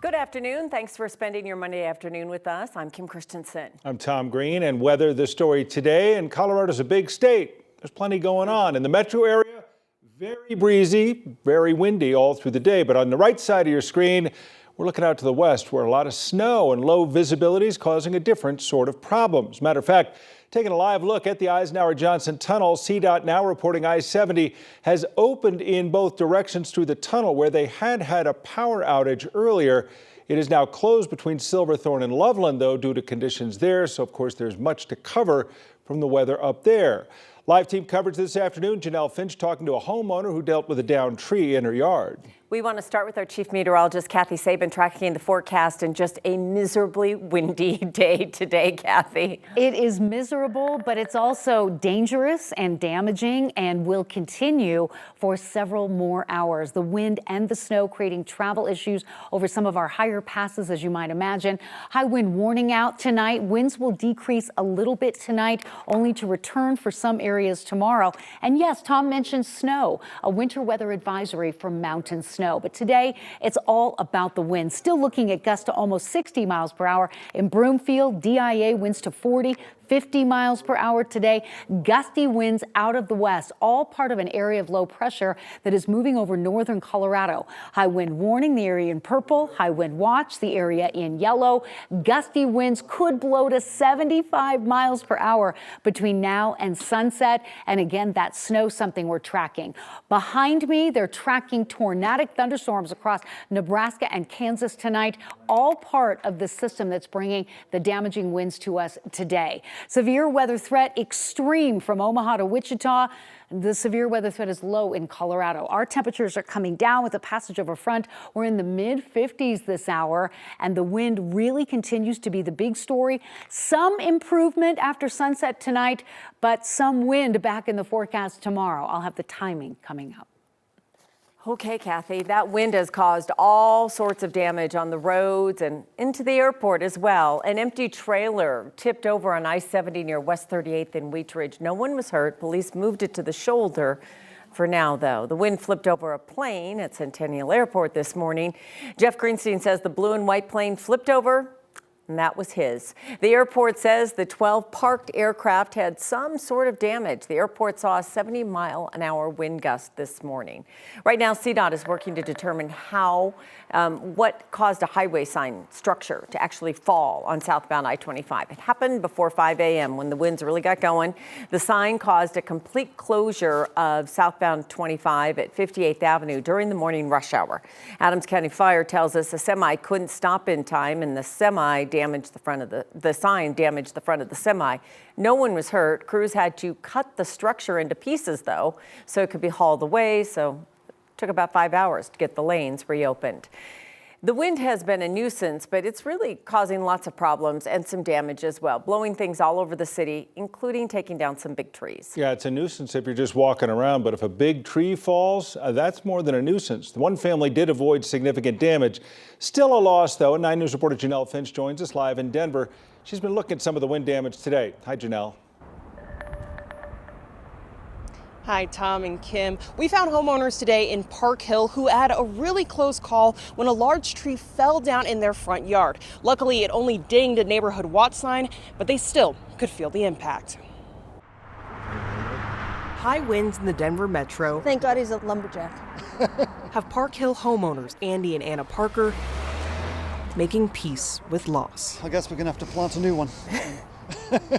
Good afternoon. Thanks for spending your Monday afternoon with us. I'm Kim Christensen. I'm Tom Green, and weather the story today. And Colorado's a big state. There's plenty going on. In the metro area, very breezy, very windy all through the day. But on the right side of your screen, we're looking out to the west where a lot of snow and low visibility is causing a different sort of problems. Matter of fact, taking a live look at the Eisenhower-Johnson Tunnel, CDOT now reporting I-70 has opened in both directions through the tunnel where they had a power outage earlier. It is now closed between Silverthorne and Loveland, though, due to conditions there. So, of course, there's much to cover from the weather up there. Live team coverage this afternoon. Janelle Finch talking to a homeowner who dealt with a downed tree in her yard. We want to start with our chief meteorologist, Kathy Sabin, tracking the forecast and just a miserably windy day today, Kathy. It is miserable, but it's also dangerous and damaging and will continue for several more hours. The wind and the snow creating travel issues over some of our higher passes, as you might imagine. High wind warning out tonight. Winds will decrease a little bit tonight, only to return for some areas tomorrow. And yes, Tom mentioned snow, a winter weather advisory for mountain snow. But today, it's all about the wind. Still looking at gusts to almost 60 miles per hour in Broomfield. DIA winds to 40. 50 miles per hour today. Gusty winds out of the west, all part of an area of low pressure that is moving over northern Colorado. High wind warning, the area in purple. High wind watch, the area in yellow. Gusty winds could blow to 75 miles per hour between now and sunset. And again, that snow, something we're tracking. Behind me, they're tracking tornadic thunderstorms across Nebraska and Kansas tonight, all part of the system that's bringing the damaging winds to us today. Severe weather threat extreme from Omaha to Wichita. The severe weather threat is low in Colorado. Our temperatures are coming down with the passage of a front. We're in the mid-50s this hour, and the wind really continues to be the big story. Some improvement after sunset tonight, but some wind back in the forecast tomorrow. I'll have the timing coming up. Okay, Kathy, that wind has caused all sorts of damage on the roads and into the airport as well. An empty trailer tipped over on I-70 near West 38th in Wheat Ridge. No one was hurt. Police moved it to the shoulder for now, though. The wind flipped over a plane at Centennial Airport this morning. Jeff Greenstein says the blue and white plane flipped over, and that was his. The airport says the 12 parked aircraft had some sort of damage. The airport saw a 70-mile-an-hour wind gust this morning. Right now, CDOT is working to determine what caused a highway sign structure to actually fall on southbound I-25. It happened before 5 a.m. when the winds really got going. The sign caused a complete closure of southbound 25 at 58th Avenue during the morning rush hour. Adams County Fire tells us a semi couldn't stop in time, and the semi damaged the front of the sign damaged the front of the semi. No one was hurt. Crews had to cut the structure into pieces, though, so it could be hauled away. So it took about 5 hours to get the lanes reopened. The wind has been a nuisance, but it's really causing lots of problems and some damage as well, blowing things all over the city, including taking down some big trees. Yeah, it's a nuisance if you're just walking around, but if a big tree falls, that's more than a nuisance. The one family did avoid significant damage. Still a loss, though. 9 News reporter Janelle Finch joins us live in Denver. She's been looking at some of the wind damage today. Hi, Janelle. Hi, Tom and Kim. We found homeowners today in Park Hill who had a really close call when a large tree fell down in their front yard. Luckily, it only dinged a neighborhood watch sign, but they still could feel the impact. High winds in the Denver metro. Thank God he's a lumberjack. Have Park Hill homeowners Andy and Anna Parker making peace with loss. I guess we're going to have to plant a new one.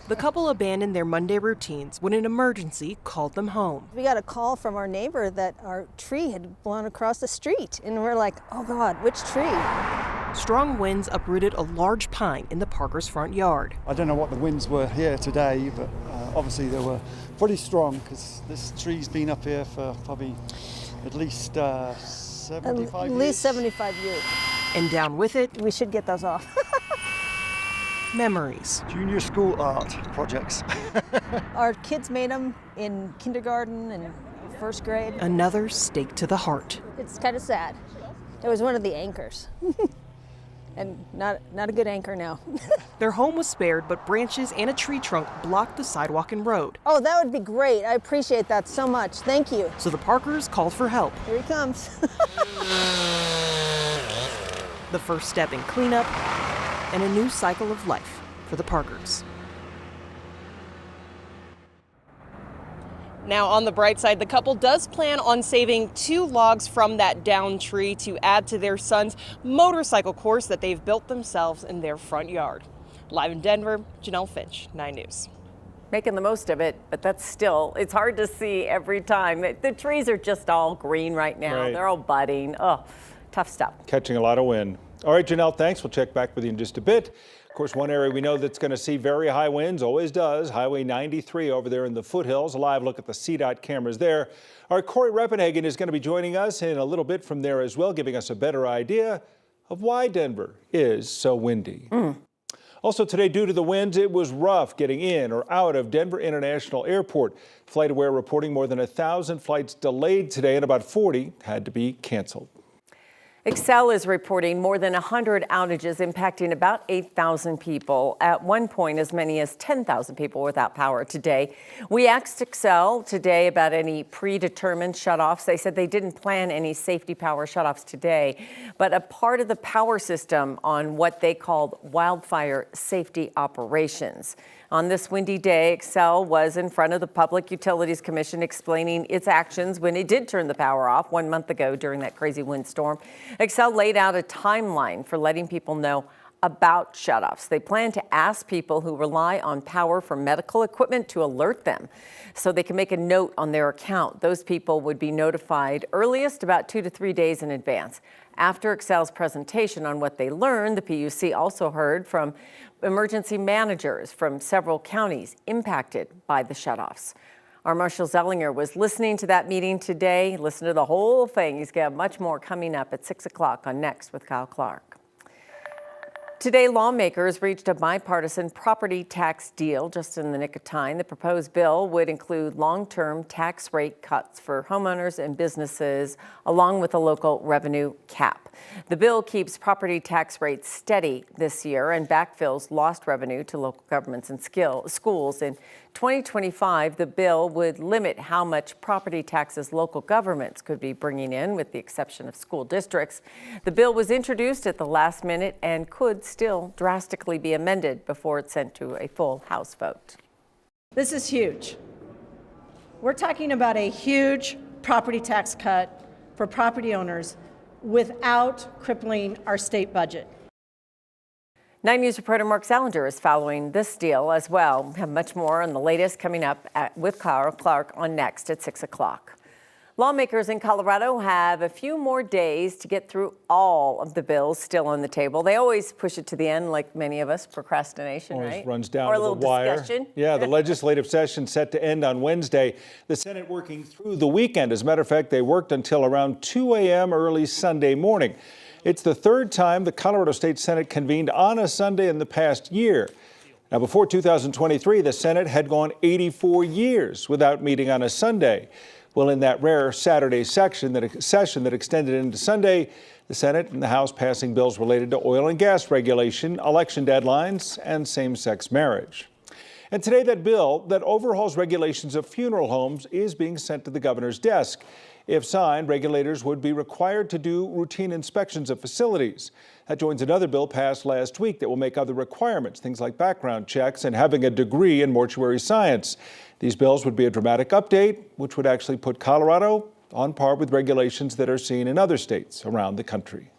The couple abandoned their Monday routines when an emergency called them home. We got a call from our neighbor that our tree had blown across the street, and we're like, oh God, which tree? Strong winds uprooted a large pine in the Parkers' front yard. I don't know what the winds were here today, but obviously they were pretty strong because this tree's been up here for probably at least 75 years. At least 75 years. And down with it, we should get those off. memories. Junior school art projects. Our kids made them in kindergarten and first grade. Another stake to the heart. It's kind of sad. It was one of the anchors. And not a good anchor now. Their home was spared, but branches and a tree trunk blocked the sidewalk and road. Oh, that would be great. I appreciate that so much. Thank you. So the Parkers called for help. Here he comes. the first step in cleanup and a new cycle of life for the Parkers. Now, on the bright side, the couple does plan on saving 2 logs from that downed tree to add to their son's motorcycle course that they've built themselves in their front yard. Live in Denver, Janelle Finch, 9 News. Making the most of it, but it's hard to see every time. The trees are just all green right now. Right. They're all budding. Oh, tough stuff. Catching a lot of wind. All right, Janelle, thanks. We'll check back with you in just a bit. Of course, one area we know that's going to see very high winds, always does, Highway 93 over there in the foothills. A live look at the CDOT cameras there. Our Corey Reppenhagen is going to be joining us in a little bit from there as well, giving us a better idea of why Denver is so windy. Also today, due to the winds, it was rough getting in or out of Denver International Airport. FlightAware reporting more than 1,000 flights delayed today and about 40 had to be canceled. Excel is reporting more than 100 outages impacting about 8,000 people. At one point, as many as 10,000 people without power today. We asked Excel today about any predetermined shutoffs. They said they didn't plan any safety power shutoffs today, but a part of the power system on what they called wildfire safety operations. On this windy day, Excel was in front of the Public Utilities Commission explaining its actions when it did turn the power off 1 month ago during that crazy windstorm. Excel laid out a timeline for letting people know about shutoffs. They plan to ask people who rely on power for medical equipment to alert them so they can make a note on their account. Those people would be notified earliest about 2 to 3 days in advance. After Excel's presentation on what they learned, the PUC also heard from emergency managers from several counties impacted by the shutoffs. Our Marshall Zellinger was listening to that meeting today. Listen to the whole thing. He's got much more coming up at 6 o'clock on Next with Kyle Clark. Today, lawmakers reached a bipartisan property tax deal just in the nick of time. The proposed bill would include long-term tax rate cuts for homeowners and businesses, along with a local revenue cap. The bill keeps property tax rates steady this year and backfills lost revenue to local governments and schools. In 2025, the bill would limit how much property taxes local governments could be bringing in, with the exception of school districts. The bill was introduced at the last minute and could still drastically be amended before it's sent to a full House vote. This is huge. We're talking about a huge property tax cut for property owners without crippling our state budget. 9 News reporter Mark Salinger is following this deal as well. We have much more on the latest coming up with Kyle Clark on Next at 6 o'clock. Lawmakers in Colorado have a few more days to get through all of the bills still on the table. They always push it to the end, like many of us, procrastination, Always right? runs down or to a little the wire. discussion. Yeah, the legislative session set to end on Wednesday. The Senate working through the weekend. As a matter of fact, they worked until around 2 a.m. early Sunday morning. It's the third time the Colorado State Senate convened on a Sunday in the past year. Now, before 2023, the Senate had gone 84 years without meeting on a Sunday. Well, in that rare Saturday session that extended into Sunday, the Senate and the House passing bills related to oil and gas regulation, election deadlines, and same-sex marriage. And today, that bill that overhauls regulations of funeral homes is being sent to the governor's desk. If signed, regulators would be required to do routine inspections of facilities. That joins another bill passed last week that will make other requirements, things like background checks and having a degree in mortuary science. These bills would be a dramatic update, which would actually put Colorado on par with regulations that are seen in other states around the country.